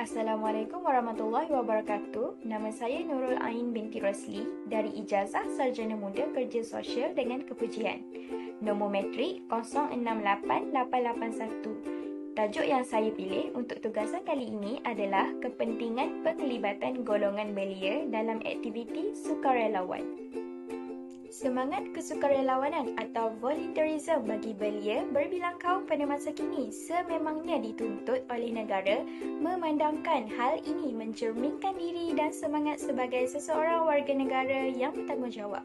Assalamualaikum warahmatullahi wabarakatuh. Nama saya Nurul Ain binti Rosli dari Ijazah Sarjana Muda Kerja Sosial dengan Kepujian. Nombor metrik 068881. Tajuk yang saya pilih untuk tugasan kali ini adalah kepentingan penglibatan golongan belia dalam aktiviti sukarelawan. Semangat kesukarelawanan atau volunteerism bagi belia berbilang kaum pada masa kini sememangnya dituntut oleh negara memandangkan hal ini mencerminkan diri dan semangat sebagai seseorang warga negara yang bertanggungjawab.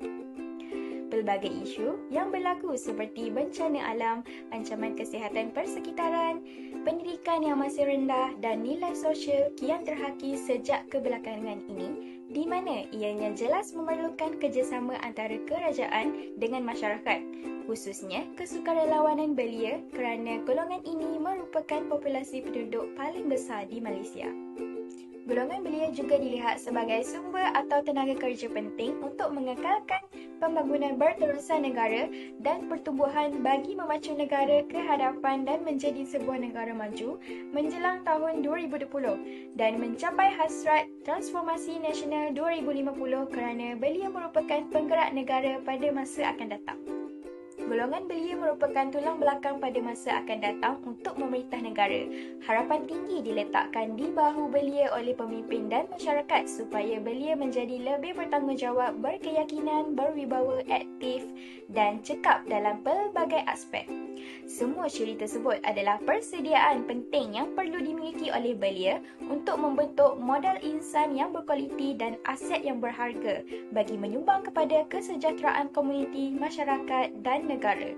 Pelbagai isu yang berlaku seperti bencana alam, ancaman kesihatan persekitaran, pendidikan yang masih rendah dan nilai sosial kian terhaki sejak kebelakangan ini, di mana ianya jelas memerlukan kerjasama antara kerajaan dengan masyarakat, khususnya kesukarelawanan belia kerana golongan ini merupakan populasi penduduk paling besar di Malaysia. Golongan belia juga dilihat sebagai sumber atau tenaga kerja penting untuk mengekalkan pembangunan berterusan negara dan pertumbuhan bagi memacu negara ke hadapan dan menjadi sebuah negara maju menjelang tahun 2020 dan mencapai hasrat transformasi nasional 2050 kerana belia merupakan penggerak negara pada masa akan datang. Golongan belia merupakan tulang belakang pada masa akan datang untuk memerintah negara. Harapan tinggi diletakkan di bahu belia oleh pemimpin dan masyarakat supaya belia menjadi lebih bertanggungjawab, berkeyakinan, berwibawa, aktif dan cekap dalam pelbagai aspek. Semua ciri tersebut adalah persediaan penting yang perlu dimiliki oleh belia untuk membentuk modal insan yang berkualiti dan aset yang berharga bagi menyumbang kepada kesejahteraan komuniti, masyarakat dan negara.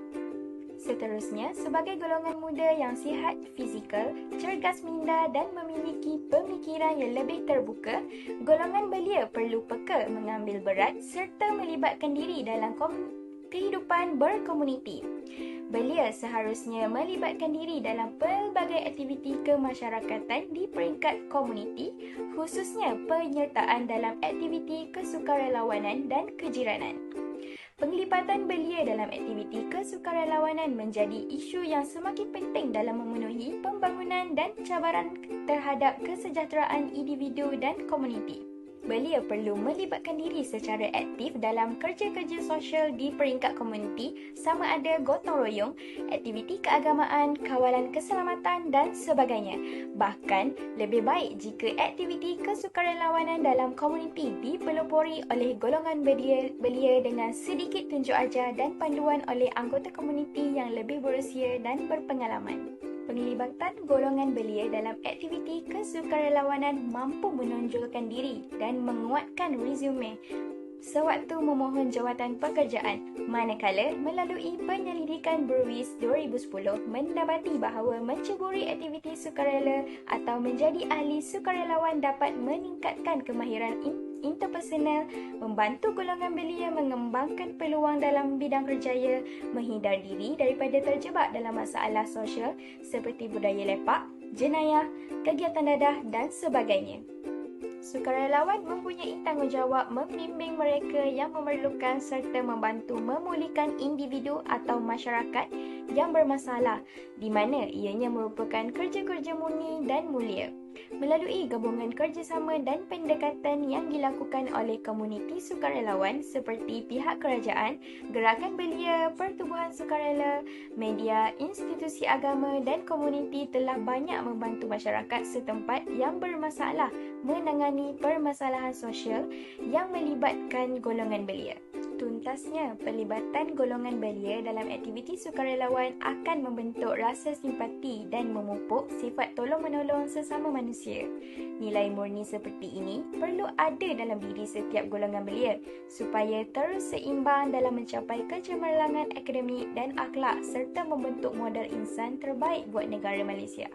Seterusnya, sebagai golongan muda yang sihat fizikal, cergas minda dan memiliki pemikiran yang lebih terbuka, golongan belia perlu peka mengambil berat serta melibatkan diri dalam kehidupan berkomuniti. Belia seharusnya melibatkan diri dalam pelbagai aktiviti kemasyarakatan di peringkat komuniti, khususnya penyertaan dalam aktiviti kesukarelawanan dan kejiranan. Penglibatan belia dalam aktiviti kesukarelawanan menjadi isu yang semakin penting dalam memenuhi pembangunan dan cabaran terhadap kesejahteraan individu dan komuniti. Belia perlu melibatkan diri secara aktif dalam kerja-kerja sosial di peringkat komuniti sama ada gotong royong, aktiviti keagamaan, kawalan keselamatan dan sebagainya. Bahkan, lebih baik jika aktiviti kesukarelawanan dalam komuniti dipelopori oleh golongan belia dengan sedikit tunjuk ajar dan panduan oleh anggota komuniti yang lebih berusia dan berpengalaman. Penglibatan golongan belia dalam aktiviti kesukarelawanan mampu menonjolkan diri dan menguatkan resume sewaktu memohon jawatan pekerjaan, manakala melalui penyelidikan Burwis 2010 mendapati bahawa menceburi aktiviti sukarela atau menjadi ahli sukarelawan dapat meningkatkan kemahiran interpersonal, membantu golongan belia mengembangkan peluang dalam bidang kerjaya, menghindar diri daripada terjebak dalam masalah sosial seperti budaya lepak, jenayah, kegiatan dadah dan sebagainya. Sukarelawan mempunyai tanggungjawab membimbing mereka yang memerlukan serta membantu memulihkan individu atau masyarakat yang bermasalah di mana ianya merupakan kerja-kerja murni dan mulia. Melalui gabungan kerjasama dan pendekatan yang dilakukan oleh komuniti sukarelawan seperti pihak kerajaan, gerakan belia, pertubuhan sukarela, media, institusi agama dan komuniti telah banyak membantu masyarakat setempat yang bermasalah menangani permasalahan sosial yang melibatkan golongan belia. Tuntasnya, pelibatan golongan belia dalam aktiviti sukarelawan akan membentuk rasa simpati dan memupuk sifat tolong-menolong sesama manusia. Nilai murni seperti ini perlu ada dalam diri setiap golongan belia supaya terus seimbang dalam mencapai kecemerlangan akademik dan akhlak serta membentuk modal insan terbaik buat negara Malaysia.